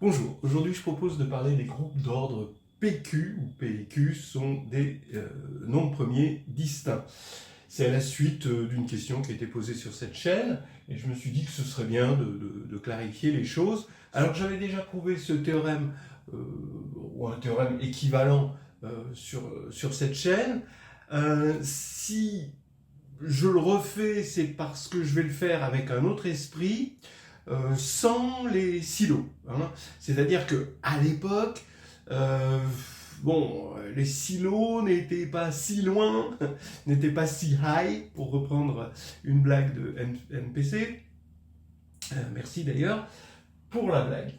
Bonjour, aujourd'hui je propose de parler des groupes d'ordre PQ ou PQ, sont des nombres premiers distincts. C'est à la suite d'une question qui a été posée sur cette chaîne, et je me suis dit que ce serait bien de clarifier les choses. Alors j'avais déjà prouvé ce théorème, ou un théorème équivalent sur cette chaîne. Si je le refais, c'est parce que je vais le faire avec un autre esprit, sans les silos. Hein. C'est-à-dire qu'à l'époque, les silos n'étaient pas si loin, n'étaient pas si high, pour reprendre une blague de NPC. Merci d'ailleurs pour la blague.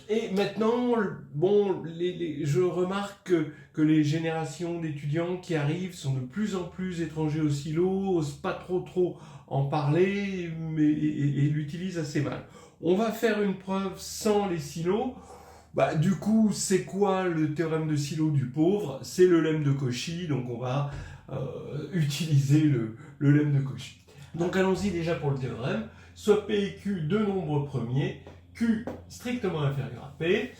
Et maintenant, je remarque que les générations d'étudiants qui arrivent sont de plus en plus étrangers aux silos, n'osent pas trop en parler et l'utilisent assez mal. On va faire une preuve sans les silos. Du coup, c'est quoi le théorème de silo du pauvre? C'est le lemme de Cauchy, donc on va utiliser le lemme de Cauchy. Donc allons-y déjà pour le théorème. Soit P et Q, deux nombres premiers, Q strictement inférieur à P.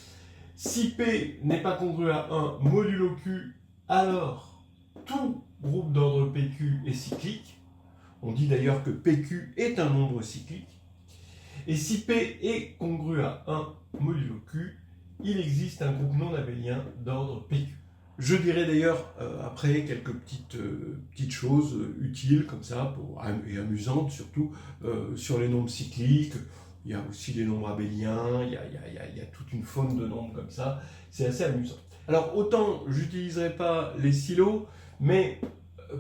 Si P n'est pas congru à 1 modulo Q, alors tout groupe d'ordre PQ est cyclique. On dit d'ailleurs que PQ est un nombre cyclique. Et si P est congru à 1 modulo Q, il existe un groupe non abélien d'ordre PQ. Je dirais d'ailleurs après quelques petites choses utiles comme ça, et amusantes surtout, sur les nombres cycliques. Il y a aussi les nombres abéliens, il y a toute une faune de nombres comme ça, c'est assez amusant. Alors autant j'utiliserai pas les silos, mais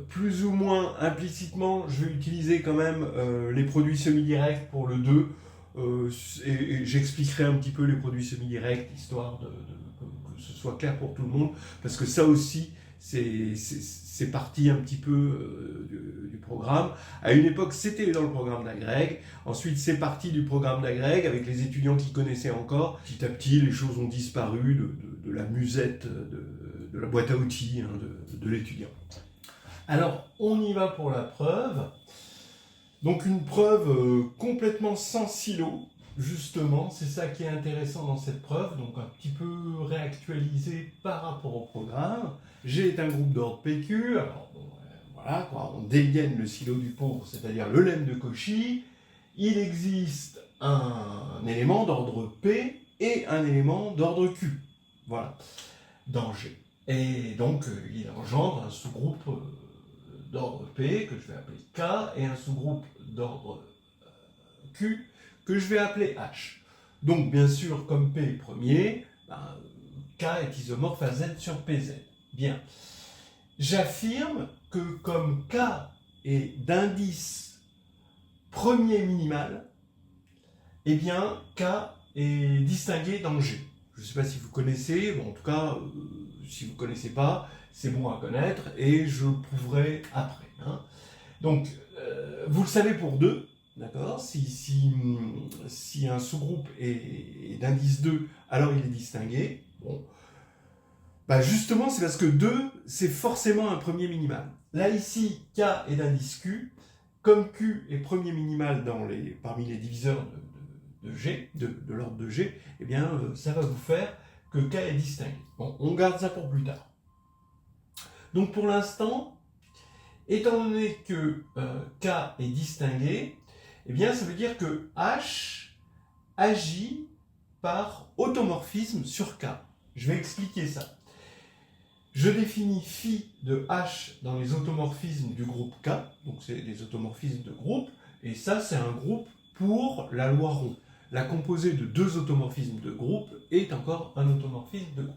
plus ou moins implicitement, je vais utiliser quand même les produits semi-directs pour le 2, et j'expliquerai un petit peu les produits semi-directs, histoire que ce soit clair pour tout le monde, parce que ça aussi, c'est parti un petit peu du programme. À une époque, c'était dans le programme d'Agreg. Ensuite, c'est parti du programme d'Agreg avec les étudiants qui connaissaient encore. Petit à petit, les choses ont disparu de la musette, de la boîte à outils de l'étudiant. Alors, on y va pour la preuve. Donc, une preuve complètement sans silo. Justement, c'est ça qui est intéressant dans cette preuve, donc un petit peu réactualisé par rapport au programme. G est un groupe d'ordre PQ, alors voilà, on délienne le silo du pauvre, c'est-à-dire le lemme de Cauchy. Il existe un élément d'ordre P et un élément d'ordre Q, voilà, dans G. Et donc, il engendre un sous-groupe d'ordre P, que je vais appeler K, et un sous-groupe d'ordre Q, que je vais appeler H. Donc, bien sûr, comme P est premier, K est isomorphe à Z sur PZ. Bien. J'affirme que comme K est d'indice premier minimal, eh bien, K est distingué dans G. Je ne sais pas si vous connaissez, en tout cas, si vous ne connaissez pas, c'est bon à connaître, et je le prouverai après. Hein. Donc, vous le savez pour 2, d'accord, si un sous-groupe est d'indice 2, alors il est distingué. Bon. Justement, c'est parce que 2, c'est forcément un premier minimal. Là, ici, K est d'indice Q. Comme Q est premier minimal parmi les diviseurs de G, de l'ordre de G, eh bien, ça va vous faire que K est distingué. Bon, on garde ça pour plus tard. Donc, pour l'instant, étant donné que K est distingué, eh bien, ça veut dire que H agit par automorphisme sur K. Je vais expliquer ça. Je définis phi de H dans les automorphismes du groupe K, donc c'est des automorphismes de groupe, et ça c'est un groupe pour la loi rond. La composée de deux automorphismes de groupe est encore un automorphisme de groupe.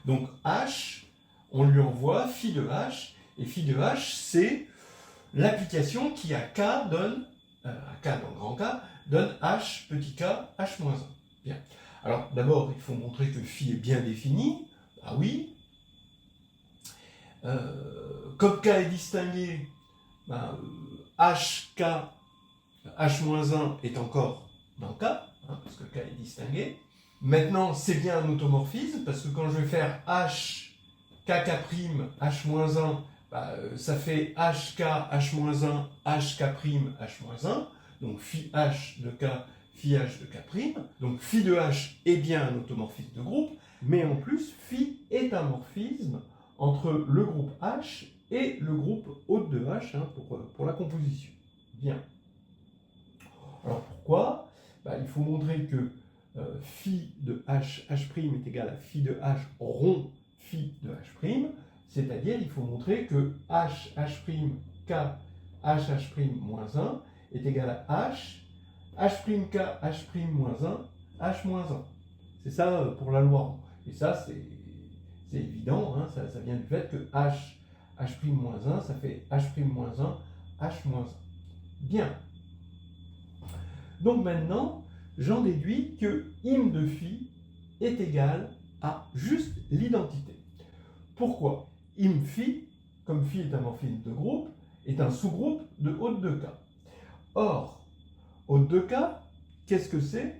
Donc H, on lui envoie phi de H, et phi de H c'est l'application qui à K donne, à K dans le grand K, donne H petit k, H-1. Bien. Alors d'abord il faut montrer que phi est bien défini, ah oui. Comme K est distingué, HK, H-1 est encore dans K, parce que K est distingué. Maintenant, c'est bien un automorphisme, parce que quand je vais faire H, KK', H-1, ça fait HK, H-1, HK', H-1. Donc phi H de K, phi h de K', donc phi de h est bien un automorphisme de groupe, mais en plus, phi est un morphisme entre le groupe H et le groupe hôte de H pour la composition. Bien. Alors pourquoi? Il faut montrer que phi de h, h' est égal à phi de h rond phi de h', c'est-à-dire il faut montrer que h, h', k, h, h' moins 1 est égal à h, h', k, h' moins 1, h moins 1. C'est ça pour la loi rond. Et ça, c'est évident, hein, ça vient du fait que h, h' moins 1, ça fait h' moins 1, h moins 1. Bien. Donc maintenant, j'en déduis que im de phi est égal à juste l'identité. Pourquoi? Im phi, comme phi est un morphisme de groupe, est un sous-groupe de hôte de K. Or, hôte de K, qu'est-ce que c'est?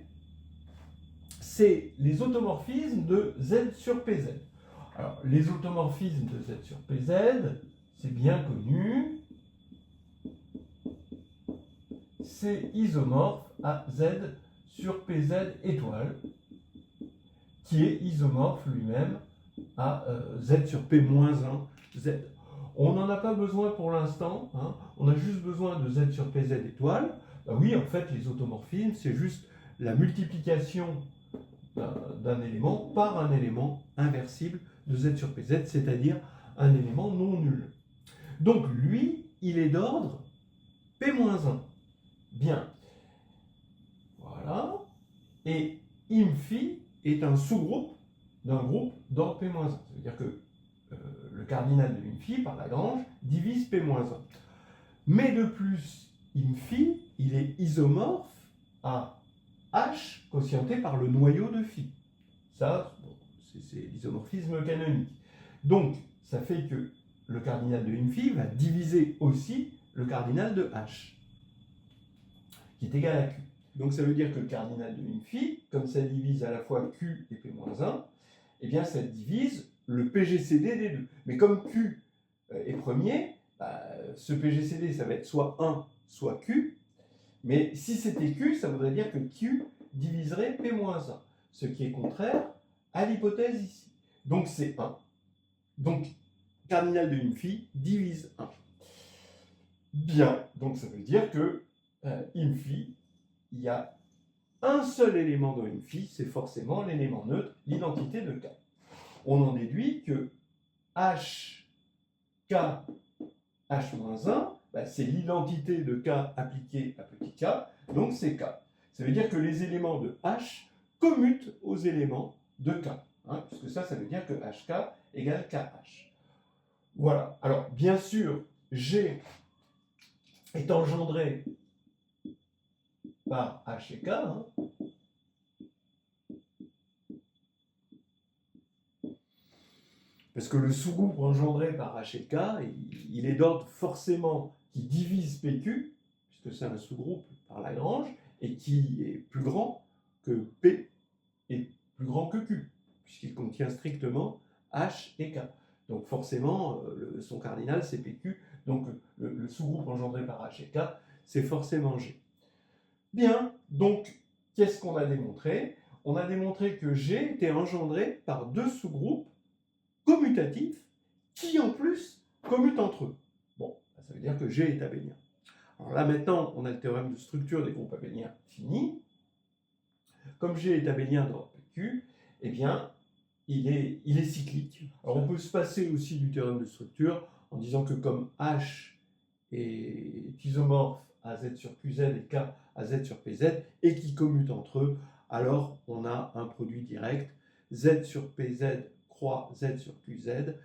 C'est les automorphismes de Z sur PZ. Alors, les automorphismes de Z sur PZ, c'est bien connu. C'est isomorphe à Z sur PZ étoile, qui est isomorphe lui-même à Z sur P moins 1 Z. On n'en a pas besoin pour l'instant, hein. On a juste besoin de Z sur PZ étoile. Oui, en fait, les automorphismes, c'est juste la multiplication d'un élément par un élément inversible de Z sur PZ, c'est-à-dire un élément non nul. Donc lui, il est d'ordre P-1. Bien. Voilà. Et im-phi est un sous-groupe d'un groupe d'ordre P-1. Ça veut dire que le cardinal de im-phi, par Lagrange, divise P-1. Mais de plus, im-phi, il est isomorphe à H quotienté par le noyau de phi. Ça, bon, c'est l'isomorphisme canonique. Donc, ça fait que le cardinal de im-phi va diviser aussi le cardinal de H, qui est égal à Q. Donc, ça veut dire que le cardinal de im-phi, comme ça divise à la fois Q et P-1, eh bien, ça divise le PGCD des deux. Mais comme Q est premier, ce PGCD, ça va être soit 1, soit Q. Mais si c'était Q, ça voudrait dire que Q diviserait P-1, ce qui est contraire à l'hypothèse ici. Donc c'est 1. Donc cardinal de im-phi divise 1. Bien, donc ça veut dire que im-phi, il y a un seul élément dans im-phi, c'est forcément l'élément neutre, l'identité de K. On en déduit que H, K, H-1, c'est l'identité de K appliquée à petit k, donc c'est K. Ça veut dire que les éléments de H commutent aux éléments de K, hein, puisque ça veut dire que HK égale KH. Voilà. Alors, bien sûr, G est engendré par H et K, hein. Parce que le sous-groupe engendré par H et K, il est d'ordre forcément qui divise PQ, puisque c'est un sous-groupe par Lagrange, et qui est plus grand que P est plus grand que Q, puisqu'il contient strictement H et K. Donc forcément, son cardinal, c'est PQ, donc le sous-groupe engendré par H et K, c'est forcément G. Bien, donc, qu'est-ce qu'on a démontré? On a démontré que G était engendré par deux sous-groupes commutatifs qui, en plus, commutent entre eux. Bon, ça veut dire que G est abélien. Alors là, maintenant, on a le théorème de structure des groupes abéliens fini. Comme G est abélien dans PQ, eh bien, il est cyclique. Alors, on peut se passer aussi du théorème de structure en disant que comme H est isomorphe à Z sur QZ et K à Z sur PZ, et qui commutent entre eux, alors on a un produit direct, Z sur PZ croix Z sur QZ,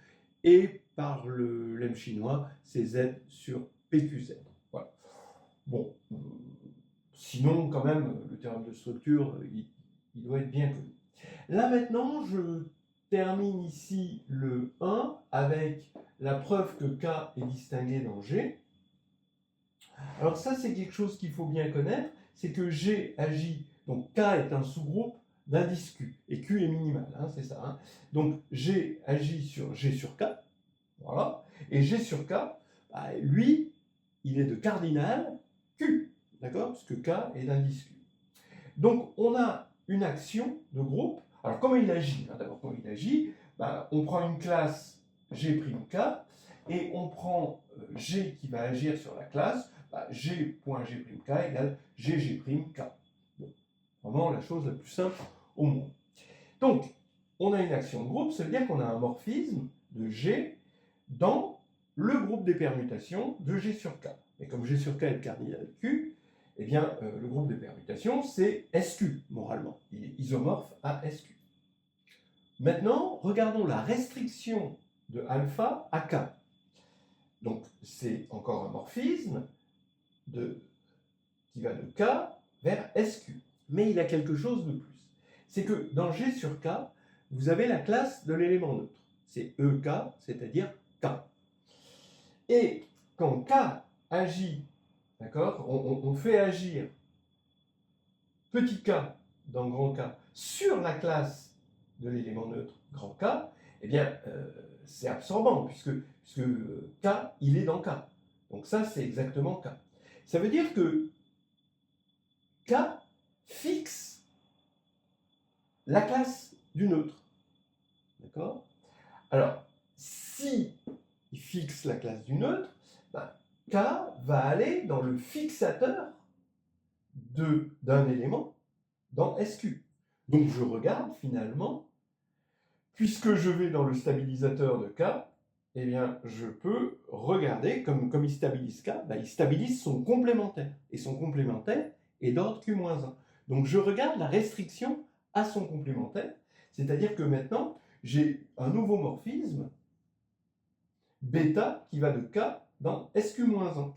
et par le lemme chinois, c'est Z sur PQZ. Voilà. Bon, sinon, quand même, le théorème de structure, il doit être bien connu. Là, maintenant, je termine ici le 1 avec la preuve que K est distingué dans G. Alors ça, c'est quelque chose qu'il faut bien connaître, c'est que G agit, donc K est un sous-groupe d'indice Q, et Q est minimal, hein, c'est ça. Hein. Donc G agit sur G sur K, voilà, et G sur K, lui, il est de cardinal Q, d'accord, puisque K est d'indice Q. Donc, on a une action de groupe. Alors, comment il agit? D'abord, comment il agit? On prend une classe G', et on prend G qui va agir sur la classe, G.G', égale GG', K. Bon, vraiment la chose la plus simple au monde. Donc, on a une action de groupe, ça veut dire qu'on a un morphisme de G dans le groupe des permutations de G sur K. Et comme G sur K est le cardinal Q, eh bien, le groupe des permutations, c'est SQ, moralement. Il est isomorphe à SQ. Maintenant, regardons la restriction de alpha à K. Donc, c'est encore un morphisme qui va de K vers SQ. Mais il a quelque chose de plus. C'est que dans G sur K, vous avez la classe de l'élément neutre. C'est EK, c'est-à-dire K. Et quand K agit, d'accord, on fait agir petit k dans grand K sur la classe de l'élément neutre grand K, eh bien, c'est absorbant, puisque K, il est dans K. Donc ça, c'est exactement K. Ça veut dire que K fixe la classe du neutre. D'accord? Alors, si il fixe la classe du neutre, K va aller dans le fixateur d'un élément dans SQ. Donc je regarde finalement, puisque je vais dans le stabilisateur de K, eh bien je peux regarder, comme il stabilise K, il stabilise son complémentaire. Et son complémentaire est d'ordre Q-1. Donc je regarde la restriction à son complémentaire, c'est-à-dire que maintenant, j'ai un nouveau morphisme, bêta, qui va de K dans SQ-1.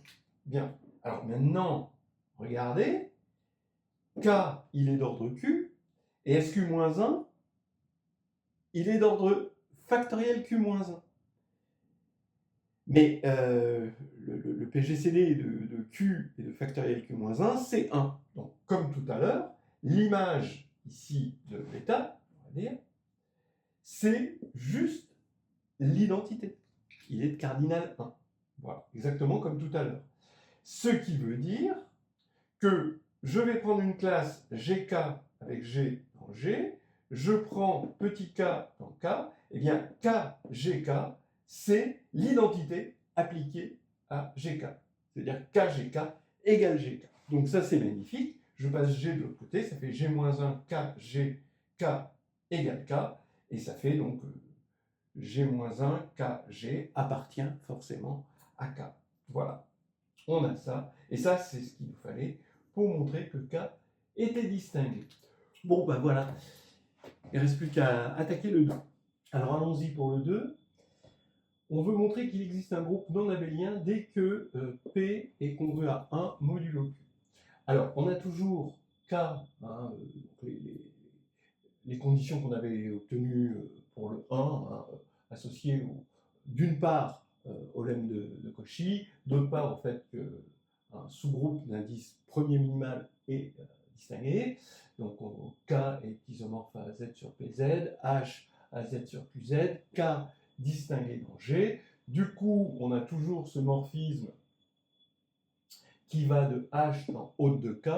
Bien. Alors maintenant, regardez, K, il est d'ordre Q, et SQ-1, il est d'ordre factoriel Q-1. Mais le PGCD de Q et de factoriel Q-1, c'est 1. Donc, comme tout à l'heure, l'image ici de bêta, on va dire, c'est juste l'identité. Il est de cardinal 1. Voilà, exactement comme tout à l'heure. Ce qui veut dire que je vais prendre une classe GK avec G dans G, je prends petit k dans K, et bien KGK, c'est l'identité appliquée à GK. C'est-à-dire KGK égale GK. Donc ça, c'est magnifique. Je passe G de l'autre côté, ça fait G-1 KGK égale K, et ça fait donc G-1 KG appartient forcément à K. Voilà, on a ça, et ça, c'est ce qu'il nous fallait pour montrer que K était distingué. Bon, voilà. Il ne reste plus qu'à attaquer le 2. Alors, allons-y pour le 2. On veut montrer qu'il existe un groupe non abélien dès que P est congru à 1 modulo Q. Alors, on a toujours K, les conditions qu'on avait obtenues pour le 1, associées d'une part au lemme de Cauchy, d'autre part au fait qu'un sous-groupe d'indice premier minimal est distingué. Donc K est isomorphe à Z sur PZ, H à Z sur QZ, K distingué dans G. Du coup, on a toujours ce morphisme qui va de H dans haute de K,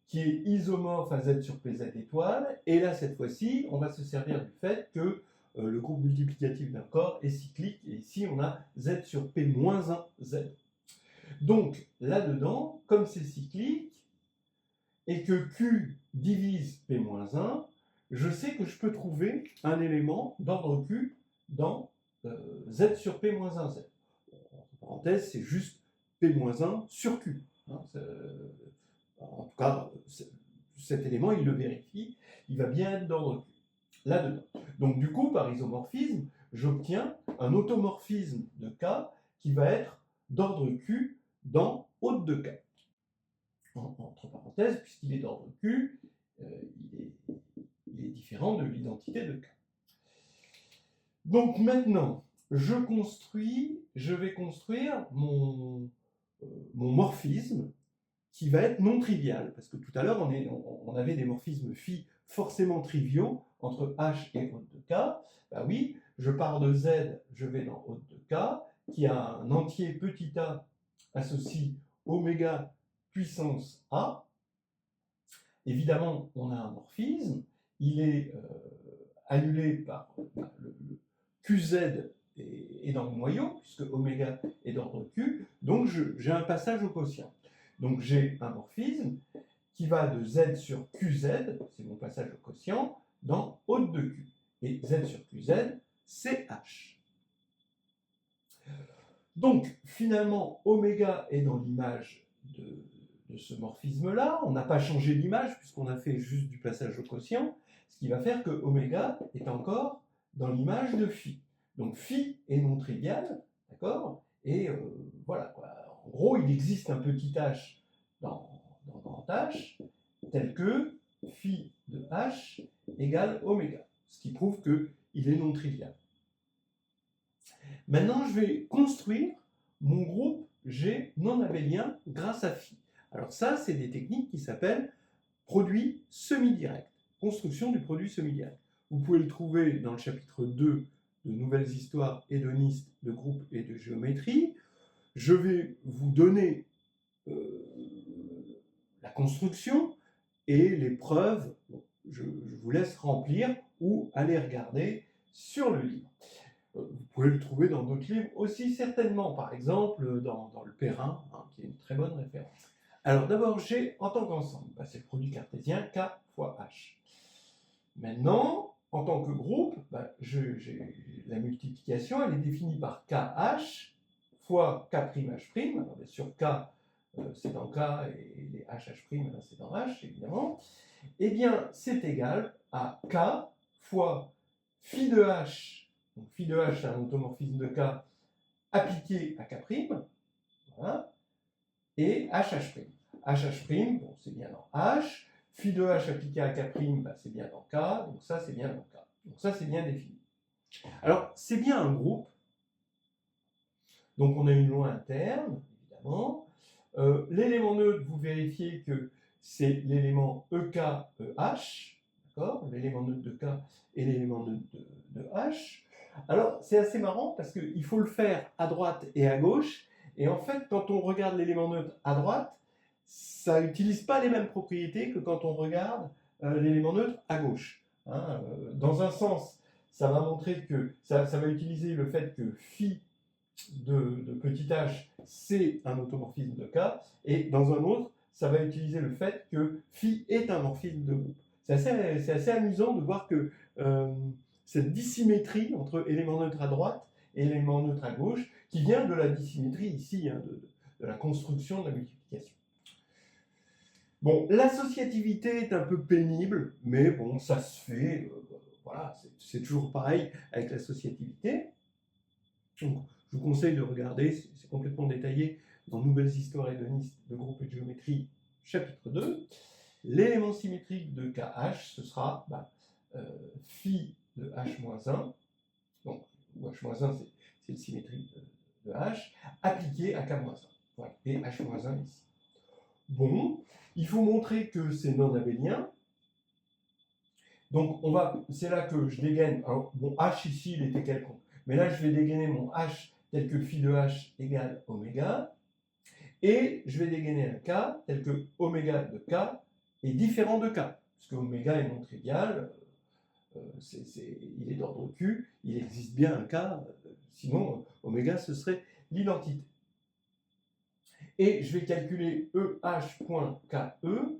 qui est isomorphe à Z sur PZ étoile. Et là, cette fois-ci, on va se servir du fait que le groupe multiplicatif d'un corps est cyclique. Et ici, on a Z sur P-1 Z. Donc, là-dedans, comme c'est cyclique, et que Q divise P-1, je sais que je peux trouver un élément d'ordre Q dans Z sur P-1 Z. En parenthèse, c'est juste P-1 sur Q. Hein, en tout cas, cet élément, il le vérifie, il va bien être d'ordre Q, là-dedans. Donc du coup, par isomorphisme, j'obtiens un automorphisme de K qui va être d'ordre Q dans haute de K. Entre parenthèses, puisqu'il est d'ordre Q, il est différent de l'identité de K. Donc maintenant, je vais construire mon morphisme qui va être non trivial, parce que tout à l'heure, on avait des morphismes phi forcément triviaux entre H et haute de K. Ben oui, je pars de Z, je vais dans haute de K, qui a un entier petit a associé oméga puissance A, évidemment, on a un morphisme, il est annulé par le QZ est dans le noyau, puisque oméga est d'ordre Q, donc j'ai un passage au quotient. Donc j'ai un morphisme qui va de Z sur QZ, c'est mon passage au quotient, dans haute de Q. Et Z sur QZ, c'est H. Donc, finalement, oméga est dans l'image de ce morphisme-là. On n'a pas changé l'image puisqu'on a fait juste du passage au quotient, ce qui va faire que oméga est encore dans l'image de phi. Donc, phi est non trivial, d'accord? Et voilà, quoi. En gros, il existe un petit h dans grand H, tel que phi de h égale oméga, ce qui prouve qu'il est non trivial. Maintenant, je vais construire mon groupe G non abélien grâce à phi. Alors ça, c'est des techniques qui s'appellent produit semi-direct, construction du produit semi-direct. Vous pouvez le trouver dans le chapitre 2 de Nouvelles histoires hédonistes de groupes et de géométrie. Je vais vous donner la construction et les preuves. Je vous laisse remplir ou aller regarder sur le livre. Vous pouvez le trouver dans d'autres livres aussi certainement, par exemple dans le Perrin, qui est une très bonne référence. Alors d'abord, G en tant qu'ensemble, c'est le produit cartésien K fois H. Maintenant, en tant que groupe, la multiplication, elle est définie par KH fois K'H'. Alors bien sûr, K, c'est dans K, et les HH', c'est dans H, évidemment. Eh bien, c'est égal à K fois phi de H. Donc phi de H, c'est un automorphisme de K appliqué à K', voilà, et HH'. HH', bon, c'est bien dans H. Phi de H appliqué à K', c'est bien dans K. Donc ça, c'est bien dans K. Donc ça, c'est bien défini. Alors, c'est bien un groupe. Donc on a une loi interne, évidemment. L'élément neutre, vous vérifiez que c'est l'élément EK-EH, d'accord? L'élément neutre de K et l'élément neutre de H. Alors, c'est assez marrant parce qu'il faut le faire à droite et à gauche. Et en fait, quand on regarde l'élément neutre à droite, ça n'utilise pas les mêmes propriétés que quand on regarde l'élément neutre à gauche. Dans un sens, ça va montrer que ça va utiliser le fait que phi de petit h, c'est un automorphisme de K, et dans un autre, ça va utiliser le fait que phi est un morphisme de groupe. C'est assez amusant de voir que cette dissymétrie entre élément neutre à droite et élément neutre à gauche, qui vient de la dissymétrie ici, de la construction de la multiplication. Bon, l'associativité est un peu pénible, mais bon, ça se fait, voilà, c'est toujours pareil avec l'associativité. Donc, je vous conseille de regarder, c'est complètement détaillé dans Nouvelles histoires hédonistes de groupes et de géométrie, chapitre 2. L'élément symétrique de KH, ce sera phi de H-1, donc où H-1 c'est le symétrique de H, appliqué à K-1. Voilà, et H-1 ici. Bon, il faut montrer que c'est non abélien. Donc c'est là que je dégaine. Alors, bon, H ici, il était quelconque. Mais là, je vais dégainer mon H tel que phi de H égale oméga. Et je vais dégainer un K tel que oméga de K est différent de K. Puisque oméga est non trivial, il est d'ordre Q, il existe bien un K, sinon oméga ce serait l'identité. Et je vais calculer EH.KE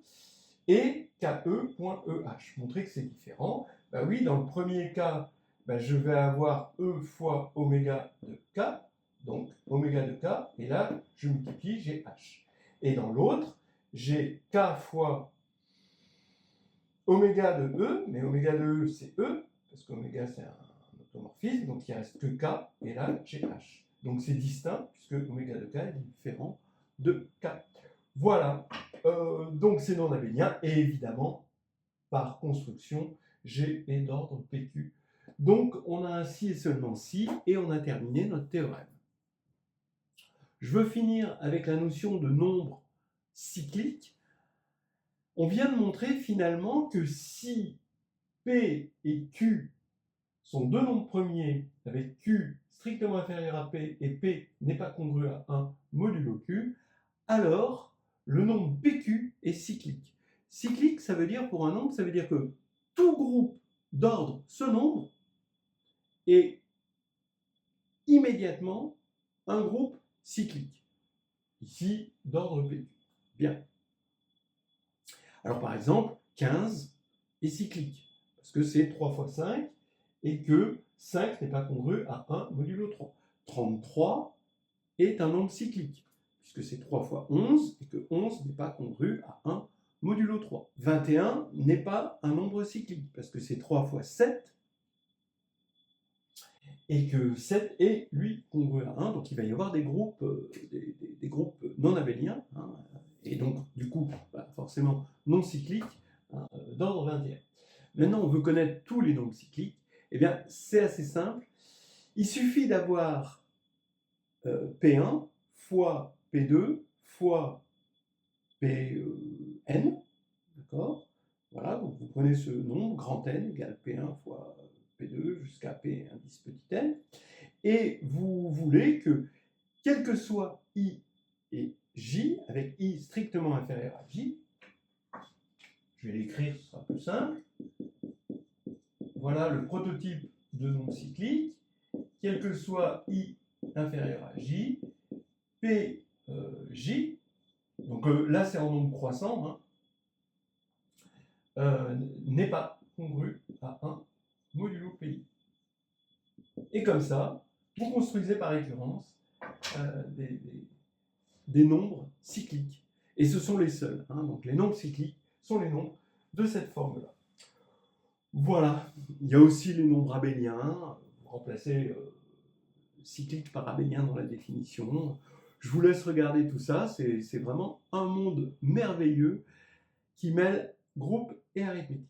et KE.EH. Montrer que c'est différent. Ben oui, dans le premier cas, je vais avoir E fois oméga de K, donc oméga de K, et là, je multiplie, j'ai H. Et dans l'autre, j'ai K fois oméga de E, mais oméga de E, c'est E, parce qu'oméga, c'est un automorphisme, donc il ne reste que K, et là, j'ai H. Donc c'est distinct, puisque oméga de K est différent de K. Voilà, donc c'est non abélien, et évidemment, par construction, G est d'ordre PQ. Donc on a un si et seulement si, et on a terminé notre théorème. Je veux finir avec la notion de nombre cyclique. On vient de montrer finalement que si P et Q sont deux nombres premiers avec Q strictement inférieur à P et P n'est pas congru à 1 modulo Q, alors le nombre PQ est cyclique. Cyclique, ça veut dire pour un nombre, ça veut dire que tout groupe d'ordre ce nombre est immédiatement un groupe cyclique. Ici, d'ordre PQ. Bien. Alors par exemple, 15 est cyclique, parce que c'est 3 fois 5, et que 5 n'est pas congru à 1 modulo 3. 33 est un nombre cyclique, puisque c'est 3 fois 11, et que 11 n'est pas congru à 1 modulo 3. 21 n'est pas un nombre cyclique, parce que c'est 3 fois 7, et que 7 est, lui, congru à 1, donc il va y avoir des groupes, des groupes non abéliens, hein, et donc, du coup, forcément non cycliques, hein, d'ordre 21. Maintenant, on veut connaître tous les nombres cycliques. Eh bien, c'est assez simple. Il suffit d'avoir P1 fois P2 fois Pn, d'accord? Voilà, donc vous prenez ce nombre, grand N égale P1 fois P2 jusqu'à P indice petit n, et vous voulez que, quel que soit I et J, avec I strictement inférieur à J, je vais l'écrire, ce sera plus simple. Voilà le prototype de nombre cyclique, quel que soit I inférieur à J, J, donc là c'est en nombre croissant, hein, n'est pas congru à 1 modulo PI. Et comme ça, vous construisez par récurrence des nombres cycliques. Et ce sont les seuls. Hein, donc les nombres cycliques sont les nombres de cette forme-là. Voilà. Il y a aussi les nombres abéliens. Vous remplacez cyclique par abélien dans la définition. Je vous laisse regarder tout ça. C'est vraiment un monde merveilleux qui mêle groupe et arithmétique.